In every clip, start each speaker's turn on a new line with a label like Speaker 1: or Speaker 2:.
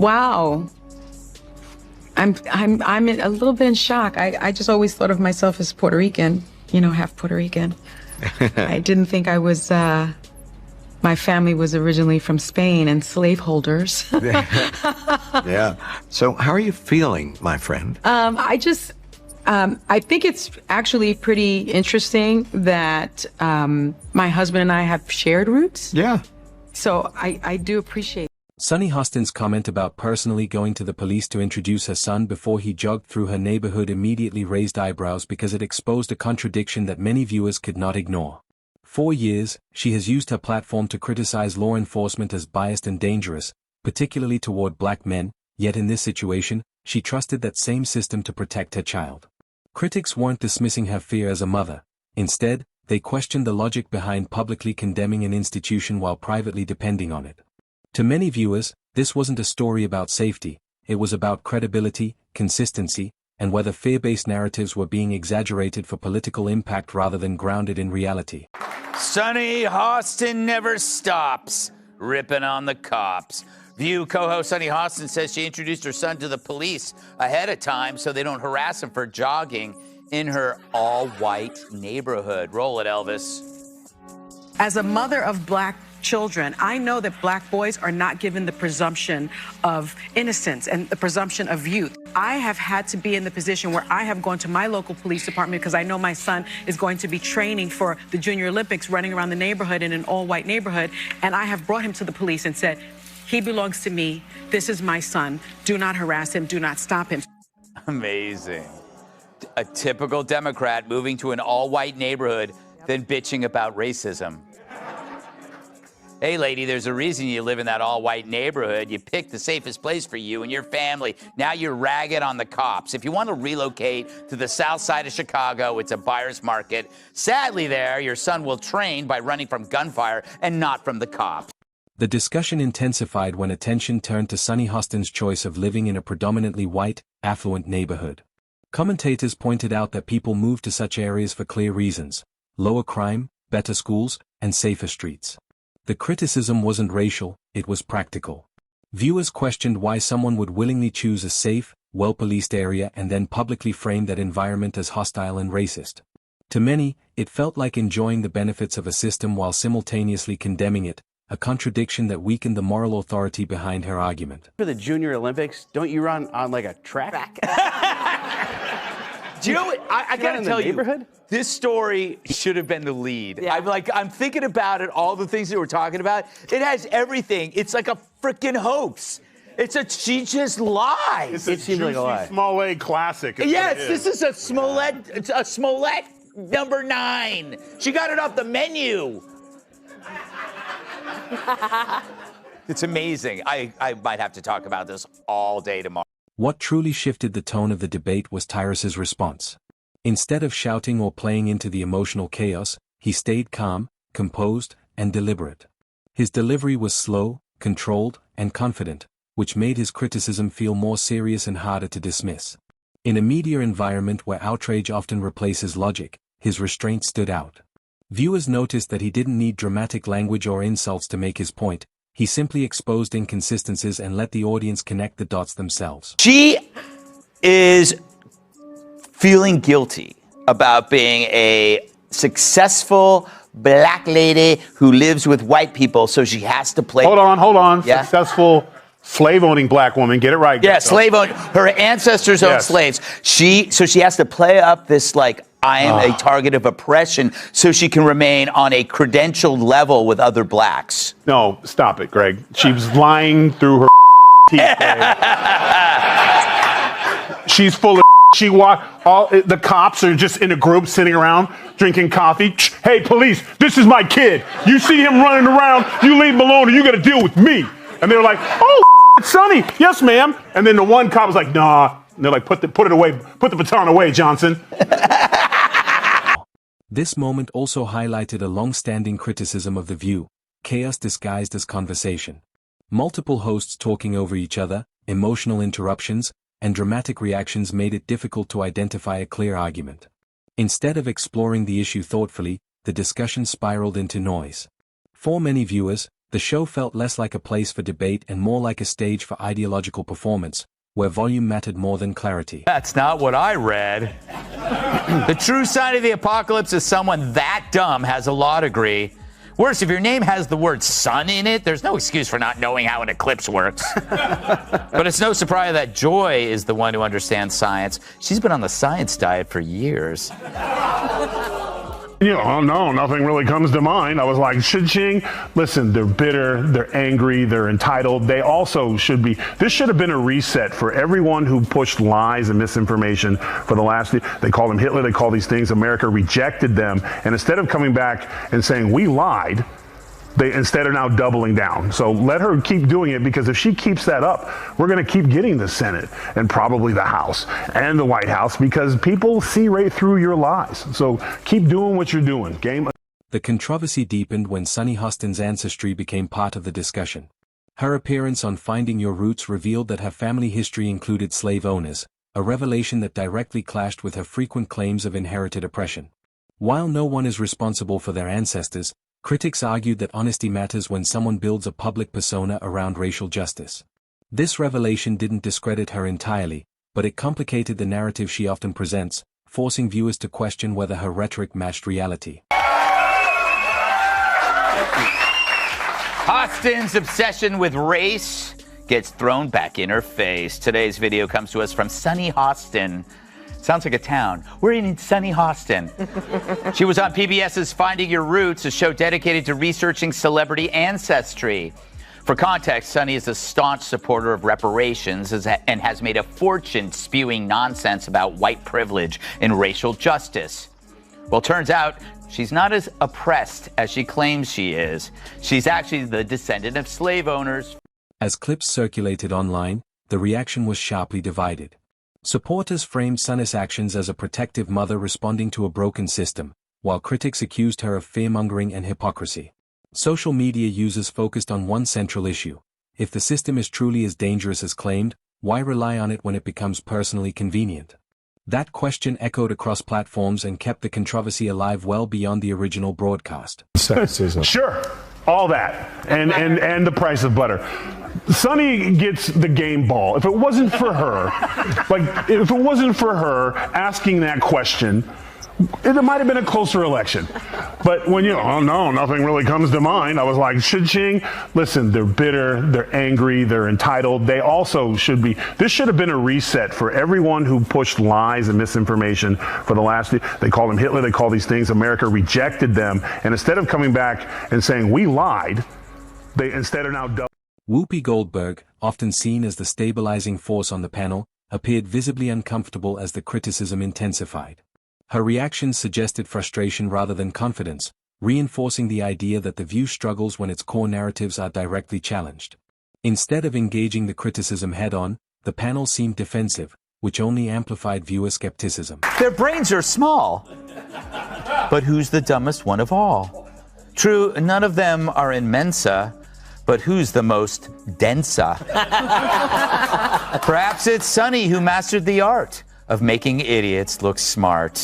Speaker 1: Wow. I'm a little bit in shock. I just always thought of myself as Puerto Rican, half Puerto Rican. I didn't think I was, my family was originally from Spain and slaveholders.
Speaker 2: Yeah. So how are you feeling, my friend?
Speaker 1: I think it's actually pretty interesting that my husband and I have shared roots.
Speaker 2: Yeah.
Speaker 1: So I do appreciate.
Speaker 3: Sunny Hostin's comment about personally going to the police to introduce her son before he jogged through her neighborhood immediately raised eyebrows because it exposed a contradiction that many viewers could not ignore. For years, she has used her platform to criticize law enforcement as biased and dangerous, particularly toward black men, yet in this situation, she trusted that same system to protect her child. Critics weren't dismissing her fear as a mother. Instead, they questioned the logic behind publicly condemning an institution while privately depending on it. To many viewers, this wasn't a story about safety, it was about credibility, consistency, and whether fear-based narratives were being exaggerated for political impact rather than grounded in reality.
Speaker 4: Sunny Hostin never stops ripping on the cops. View co-host Sunny Hostin says she introduced her son to the police ahead of time so they don't harass him for jogging in her all-white neighborhood. Roll it, Elvis.
Speaker 5: As a mother of black children, I know that black boys are not given the presumption of innocence and the presumption of youth. I have had to be in the position where I have gone to my local police department because I know my son is going to be training for the Junior Olympics, running around the neighborhood in an all-white neighborhood, and I have brought him to the police and said, he belongs to me, this is my son, do not harass him, do not stop him.
Speaker 4: Amazing. A typical Democrat moving to an all-white neighborhood, then bitching about racism. Hey, lady, there's a reason you live in that all-white neighborhood. You picked the safest place for you and your family. Now you're ragging on the cops. If you want to relocate to the south side of Chicago, it's a buyer's market. Sadly there, your son will train by running from gunfire and not from the cops.
Speaker 3: The discussion intensified when attention turned to Sunny Hostin's choice of living in a predominantly white, affluent neighborhood. Commentators pointed out that people move to such areas for clear reasons: lower crime, better schools, and safer streets. The criticism wasn't racial, it was practical. Viewers questioned why someone would willingly choose a safe, well-policed area and then publicly frame that environment as hostile and racist. To many, it felt like enjoying the benefits of a system while simultaneously condemning it, a contradiction that weakened the moral authority behind her argument.
Speaker 6: For the Junior Olympics, don't you run on like a track?
Speaker 4: Do you know what? I gotta tell you, this story should have been the lead. Yeah. I'm thinking about it, all the things that we're talking about. It has everything. It's like a freaking hoax. She just lies.
Speaker 7: It's a juicy Smollett classic.
Speaker 4: Yes, this is a Smollett number 9. She got it off the menu. It's amazing. I might have to talk about this all day tomorrow.
Speaker 3: What truly shifted the tone of the debate was Tyrus's response. Instead of shouting or playing into the emotional chaos, he stayed calm, composed, and deliberate. His delivery was slow, controlled, and confident, which made his criticism feel more serious and harder to dismiss. In a media environment where outrage often replaces logic, his restraint stood out. Viewers noticed that he didn't need dramatic language or insults to make his point. He simply exposed inconsistencies and let the audience connect the dots themselves.
Speaker 4: She is feeling guilty about being a successful black lady who lives with white people, so she has to play.
Speaker 7: Hold on.
Speaker 4: Yeah.
Speaker 7: Successful slave-owning black woman. Get it right.
Speaker 4: Yeah, slave-owning. Her ancestors owned slaves. So she has to play up this, like, I am a target of oppression, so she can remain on a credentialed level with other blacks.
Speaker 7: No, stop it, Greg. She was lying through her teeth. She's full of all the cops are just in a group sitting around drinking coffee. Hey, police, this is my kid. You see him running around, you leave him alone or you got to deal with me. And they're like, oh, Sonny, yes, ma'am. And then the one cop was like, nah. And they're like, put it away, put the baton away, Johnson.
Speaker 3: This moment also highlighted a long-standing criticism of The View: chaos disguised as conversation. Multiple hosts talking over each other, emotional interruptions, and dramatic reactions made it difficult to identify a clear argument. Instead of exploring the issue thoughtfully, the discussion spiraled into noise. For many viewers, The show felt less like a place for debate and more like a stage for ideological performance, where volume mattered more than clarity.
Speaker 4: That's not what I read. The true sign of the apocalypse is someone that dumb has a law degree. Worse, if your name has the word sun in it, there's no excuse for not knowing how an eclipse works. But it's no surprise that Joy is the one who understands science. She's been on the science diet for years.
Speaker 7: Oh no, nothing really comes to mind. I was like, Ching, listen, they're bitter, they're angry, they're entitled. They also should be, this should have been a reset for everyone who pushed lies and misinformation for the last, they called him Hitler, they call these things, America rejected them. And instead of coming back and saying, we lied, they instead are now doubling down. So let her keep doing it, because if she keeps that up, we're going to keep getting the Senate and probably the House and the White House, because people see right through your lies. So keep doing what you're doing.
Speaker 3: The controversy deepened when Sunny Hostin's ancestry became part of the discussion. Her appearance on Finding Your Roots revealed that her family history included slave owners, a revelation that directly clashed with her frequent claims of inherited oppression. While no one is responsible for their ancestors, critics argued that honesty matters when someone builds a public persona around racial justice. This revelation didn't discredit her entirely, but it complicated the narrative she often presents, forcing viewers to question whether her rhetoric matched reality.
Speaker 4: Hostin's obsession with race gets thrown back in her face. Today's video comes to us from Sunny Hostin. Sounds like a town. We're in Sunny Hostin. She was on PBS's Finding Your Roots, a show dedicated to researching celebrity ancestry. For context, Sunny is a staunch supporter of reparations and has made a fortune spewing nonsense about white privilege and racial justice. Well, turns out she's not as oppressed as she claims she is. She's actually the descendant of slave owners.
Speaker 3: As clips circulated online, the reaction was sharply divided. Supporters framed Sunny's actions as a protective mother responding to a broken system, while critics accused her of fear-mongering and hypocrisy. Social media users focused on one central issue. If the system is truly as dangerous as claimed, why rely on it when it becomes personally convenient? That question echoed across platforms and kept the controversy alive well beyond the original broadcast.
Speaker 7: Sure, all that, and the price of butter. Sunny gets the game ball. If it wasn't for her, asking that question, it might have been a closer election. But when oh no, nothing really comes to mind. I was like, Ching, listen, they're bitter, they're angry, they're entitled. They also should be, this should have been a reset for everyone who pushed lies and misinformation for the last, they called him Hitler, they call these things, America rejected them. And instead of coming back and saying, we lied, they instead are now
Speaker 3: Whoopi Goldberg, often seen as the stabilizing force on the panel, appeared visibly uncomfortable as the criticism intensified. Her reactions suggested frustration rather than confidence, reinforcing the idea that The View struggles when its core narratives are directly challenged. Instead of engaging the criticism head-on, the panel seemed defensive, which only amplified viewer skepticism.
Speaker 4: Their brains are small. But who's the dumbest one of all? True, none of them are in Mensa, but who's the most densa? Perhaps it's Sunny who mastered the art of making idiots look smart.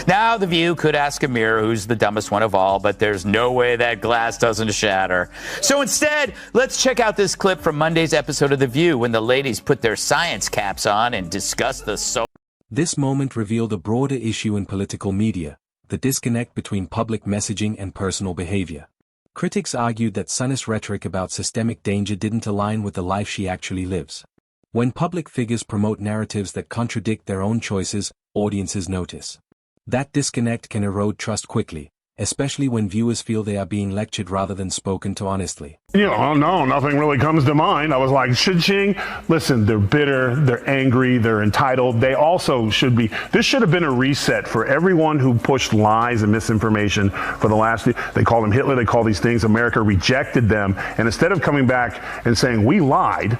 Speaker 4: Now, The View could ask a mirror who's the dumbest one of all, but there's no way that glass doesn't shatter. So instead, let's check out this clip from Monday's episode of The View when the ladies put their science caps on and discuss the
Speaker 3: This moment revealed a broader issue in political media, the disconnect between public messaging and personal behavior. Critics argued that Sunny's rhetoric about systemic danger didn't align with the life she actually lives. When public figures promote narratives that contradict their own choices, audiences notice. That disconnect can erode trust quickly, especially when viewers feel they are being lectured rather than spoken to honestly.
Speaker 7: Oh no, nothing really comes to mind. I was like, Ching, listen, they're bitter, they're angry, they're entitled. They also should be, this should have been a reset for everyone who pushed lies and misinformation for the last, they called him Hitler, they call these things, America rejected them. And instead of coming back and saying, we lied,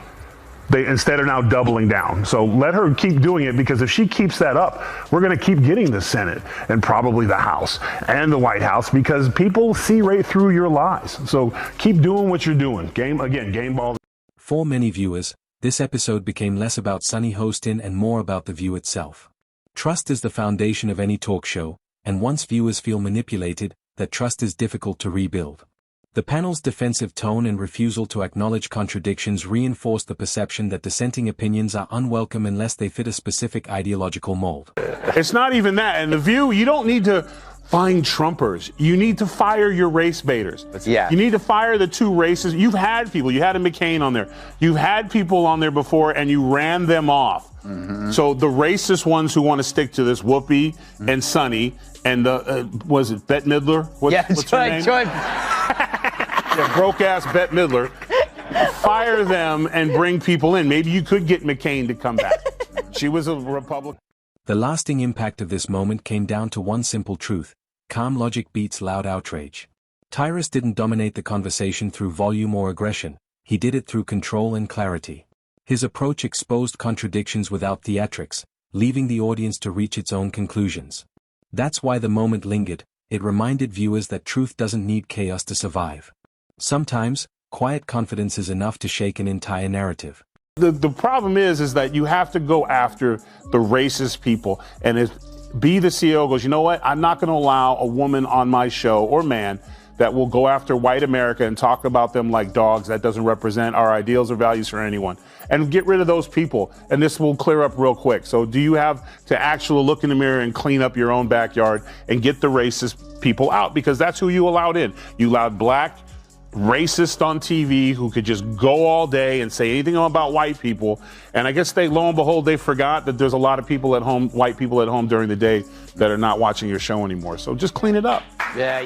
Speaker 7: they instead are now doubling down. So let her keep doing it, because if she keeps that up, we're going to keep getting the Senate and probably the House and the White House, because people see right through your lies. So keep doing what you're doing. Game ball.
Speaker 3: For many viewers, this episode became less about Sunny Hostin and more about The View itself. Trust is the foundation of any talk show, and once viewers feel manipulated, that trust is difficult to rebuild. The panel's defensive tone and refusal to acknowledge contradictions reinforced the perception that dissenting opinions are unwelcome unless they fit a specific ideological mold.
Speaker 7: It's not even that. And The View, you don't need to find Trumpers. You need to fire your race baiters.
Speaker 4: Yeah.
Speaker 7: You need to fire the two races. You've had people. You had a McCain on there. You've had people on there before, and you ran them off. So the racist ones who want to stick to this, Whoopi and Sonny, and the, was it Bette Midler? What's her name? Yeah, broke-ass Bette Midler. Fire them and bring people in. Maybe you could get McCain to come back. She was a Republican.
Speaker 3: The lasting impact of this moment came down to one simple truth: calm logic beats loud outrage. Tyrus didn't dominate the conversation through volume or aggression, he did it through control and clarity. His approach exposed contradictions without theatrics, leaving the audience to reach its own conclusions. That's why the moment lingered. It reminded viewers that truth doesn't need chaos to survive. Sometimes, quiet confidence is enough to shake an entire narrative.
Speaker 7: The problem is that you have to go after the racist people. And if the CEO goes, you know what, I'm not going to allow a woman on my show or man that will go after white America and talk about them like dogs. That doesn't represent our ideals or values for anyone. And get rid of those people, and this will clear up real quick. So do you have to actually look in the mirror and clean up your own backyard and get the racist people out? Because that's who you allowed in. You allowed black racist on TV who could just go all day and say anything about white people. And I guess lo and behold, they forgot that there's a lot of people at home, white people at home during the day, that are not watching your show anymore. So just clean it up.
Speaker 4: Yeah.